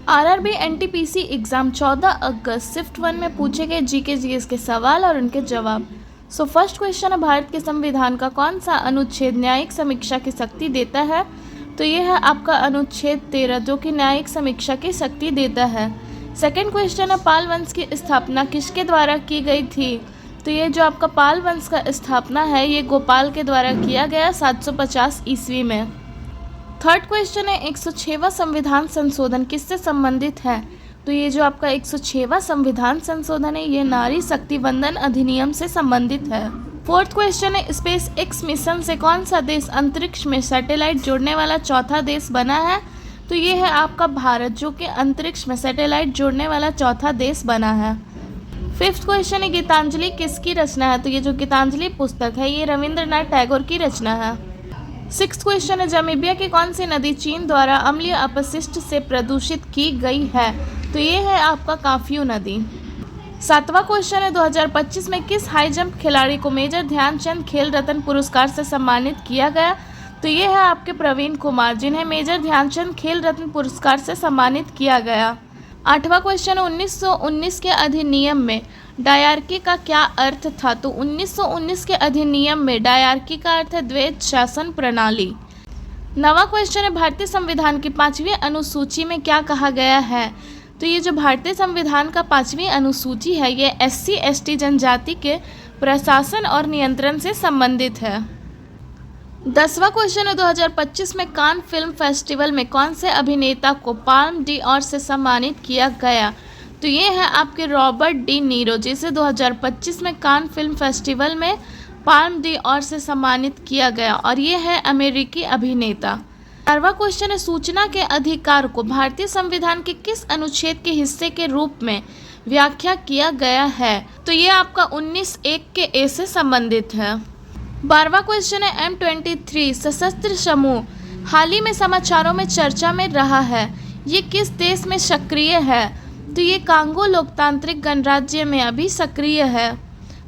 RRB NTPC exam 14 अगस्त shift 1 में पूछे गए जीके जीएस के सवाल और उनके जवाब। सो फर्स्ट क्वेश्चन है, भारत के संविधान का कौन सा अनुच्छेद न्यायिक समीक्षा की शक्ति देता है? तो ये है आपका अनुच्छेद 13 जो कि न्यायिक समीक्षा की शक्ति देता है। सेकेंड क्वेश्चन है, पाल वंश की स्थापना किसके द्वारा की गई थी? तो ये जो आपका पाल वंश का स्थापना है ये गोपाल के द्वारा किया गया 750 ईस्वी में। थर्ड क्वेश्चन है, 106वां संविधान संशोधन किससे संबंधित है? तो ये जो आपका 106वां संविधान संशोधन है ये नारी शक्ति वंदन अधिनियम से संबंधित है। फोर्थ क्वेश्चन है, स्पेस एक्स मिशन से कौन सा देश अंतरिक्ष में सैटेलाइट जोड़ने वाला चौथा देश बना है? तो ये है आपका भारत जो कि अंतरिक्ष में सैटेलाइट जोड़ने वाला चौथा देश बना है। फिफ्थ क्वेश्चन है, गीतांजलि किसकी रचना है? तो ये जो गीतांजलि पुस्तक है ये रविंद्रनाथ टैगोर की रचना है। सिक्स्थ क्वेश्चन है, जामीबिया की कौन सी नदी चीन द्वारा अम्लीय अपशिष्ट से प्रदूषित की गई है? तो ये है आपका काफियू नदी। सातवां क्वेश्चन है, 2025 में किस हाई जंप खिलाड़ी को मेजर ध्यानचंद खेल रत्न पुरस्कार से सम्मानित किया गया? तो ये है आपके प्रवीण कुमार जिन्हें मेजर ध्यानचंद खेल रत्न पुरस्कार से सम्मानित किया गया। आठवां क्वेश्चन है, 1919 के अधिनियम में डायरकी का क्या अर्थ था? तो 1919 के अधिनियम में डायरकी का अर्थ है द्वैध शासन प्रणाली। नवा क्वेश्चन है, भारतीय संविधान की 5वीं अनुसूची में क्या कहा गया है? तो ये जो भारतीय संविधान का 5वीं अनुसूची है ये SC ST जनजाति के प्रशासन और नियंत्रण से संबंधित है। 10वां क्वेश्चन है, 2025 में कान फिल्म फेस्टिवल में कौन से अभिनेता को पाल्म डी'ओर से सम्मानित किया गया? तो ये है आपके रॉबर्ट डी नीरो जिसे 2025 में कान फिल्म फेस्टिवल में पाल्म डी'ओर से सम्मानित किया गया और ये है अमेरिकी अभिनेता। 11वां क्वेश्चन है, सूचना के अधिकार को भारतीय संविधान के किस अनुच्छेद के हिस्से के रूप में व्याख्या किया गया है? तो ये आपका 19(1) के ए से संबंधित है। 12वां क्वेश्चन है, M23 सशस्त्र समूह हाल ही में समाचारों में चर्चा में रहा है, ये किस देश में सक्रिय है? तो ये कांगो लोकतांत्रिक गणराज्य में अभी सक्रिय है।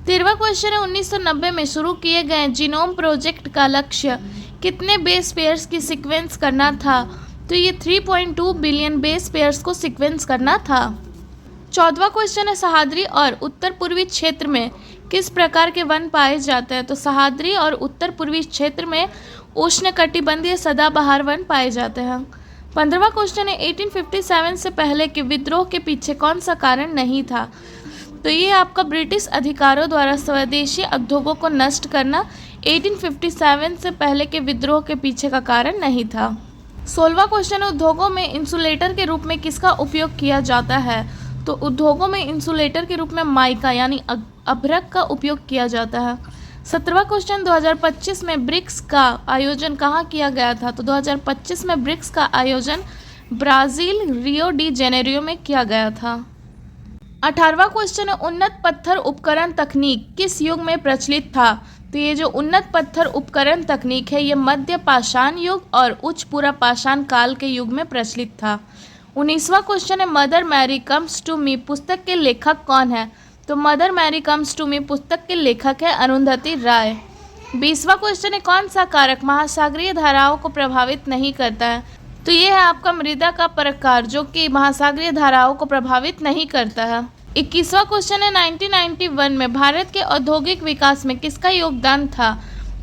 13वां क्वेश्चन है, 1990 में शुरू किए गए जीनोम प्रोजेक्ट का लक्ष्य कितने बेस पेयर्स की सीक्वेंस करना था? तो ये 3.2 बिलियन बेस पेयर्स को सीक्वेंस करना था। 14वां क्वेश्चन है, सह्याद्री और उत्तर पूर्वी क्षेत्र में किस प्रकार के वन पाए जाते हैं? तो सह्याद्री और उत्तर पूर्वी क्षेत्र में उष्णकटिबंधीय सदाबहार वन पाए जाते हैं। 15वां क्वेश्चन है, 1857 से पहले के विद्रोह के पीछे कौन सा कारण नहीं था? तो ये आपका ब्रिटिश अधिकारों द्वारा स्वदेशी उद्योगों को नष्ट करना 1857 से पहले के विद्रोह के पीछे का कारण नहीं था। 16वां क्वेश्चन है, उद्योगों में इंसुलेटर के रूप में किसका उपयोग किया जाता है? तो उद्योगों में इंसुलेटर के रूप में माइका यानी अभ्रक का उपयोग किया जाता है। 17वां क्वेश्चन, 2025 में ब्रिक्स का आयोजन कहाँ किया गया था? तो 2025 में ब्रिक्स का आयोजन ब्राज़ील रियो डी जेनेरियो में किया गया था। 18वां क्वेश्चन है, उन्नत पत्थर उपकरण तकनीक किस युग में प्रचलित था? तो ये जो उन्नत पत्थर उपकरण तकनीक है ये मध्य पाषाण युग और उच्च पूरा पाषाण काल के युग में प्रचलित था। 19वां क्वेश्चन है, Mother Mary comes to me पुस्तक के लेखक कौन है? तो Mother Mary comes to me पुस्तक के लेखक है अरुंधति राय। 20वां क्वेश्चन है, कौन सा कारक महासागरीय धाराओं को प्रभावित नहीं करता है? तो ये है आपका मृदा का प्रकार जो कि महासागरीय धाराओं को प्रभावित नहीं करता है। 21वां क्वेश्चन है, 1991 में भारत के औद्योगिक विकास में किसका योगदान था?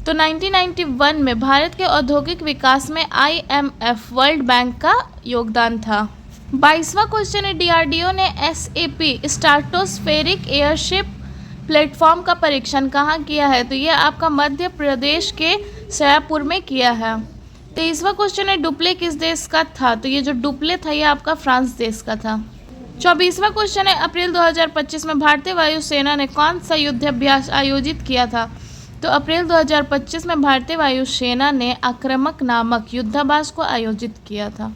तो 1991 में भारत के औद्योगिक विकास में IMF वर्ल्ड बैंक का योगदान था। 22वां क्वेश्चन है, DRDO ने SAP स्ट्रेटोस्फेरिक एयरशिप प्लेटफॉर्म का परीक्षण कहाँ किया है? तो ये आपका मध्य प्रदेश के जयपुर में किया है। 23वां क्वेश्चन है, डुप्ले किस देश का था? तो ये जो डुप्ले था ये आपका फ्रांस देश का था। 24वां क्वेश्चन है, अप्रैल 2025 में भारतीय वायुसेना ने कौन सा युद्धाभ्यास आयोजित किया था? तो अप्रैल 2025 में भारतीय वायुसेना ने आक्रामक नामक युद्धाभ्यास को आयोजित किया था।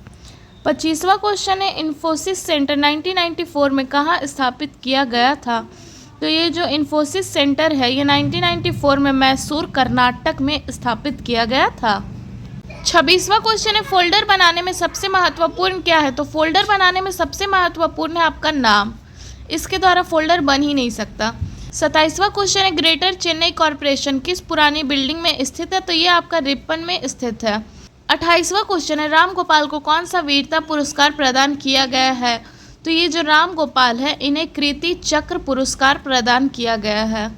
25वां क्वेश्चन है, इन्फोसिस सेंटर 1994 में कहाँ स्थापित किया गया था? तो ये जो इन्फोसिस सेंटर है ये 1994 में मैसूर कर्नाटक में स्थापित किया गया था। 26वां क्वेश्चन है, फोल्डर बनाने में सबसे महत्वपूर्ण क्या है? तो फोल्डर बनाने में सबसे महत्वपूर्ण है आपका नाम, इसके द्वारा फोल्डर बन ही नहीं सकता। 27वां क्वेश्चन है, ग्रेटर चेन्नई कॉरपोरेशन किस पुरानी बिल्डिंग में स्थित है? तो ये आपका रिपन में स्थित है। 28वां क्वेश्चन है, राम गोपाल को कौन सा वीरता पुरस्कार प्रदान किया गया है? तो ये जो राम गोपाल है इन्हें कीर्ति चक्र पुरस्कार प्रदान किया गया है।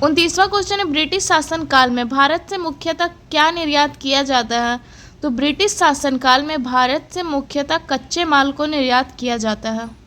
29वां क्वेश्चन है, ब्रिटिश शासनकाल में भारत से मुख्यतः क्या निर्यात किया जाता है? तो ब्रिटिश शासनकाल में भारत से मुख्यतः कच्चे माल को निर्यात किया जाता है।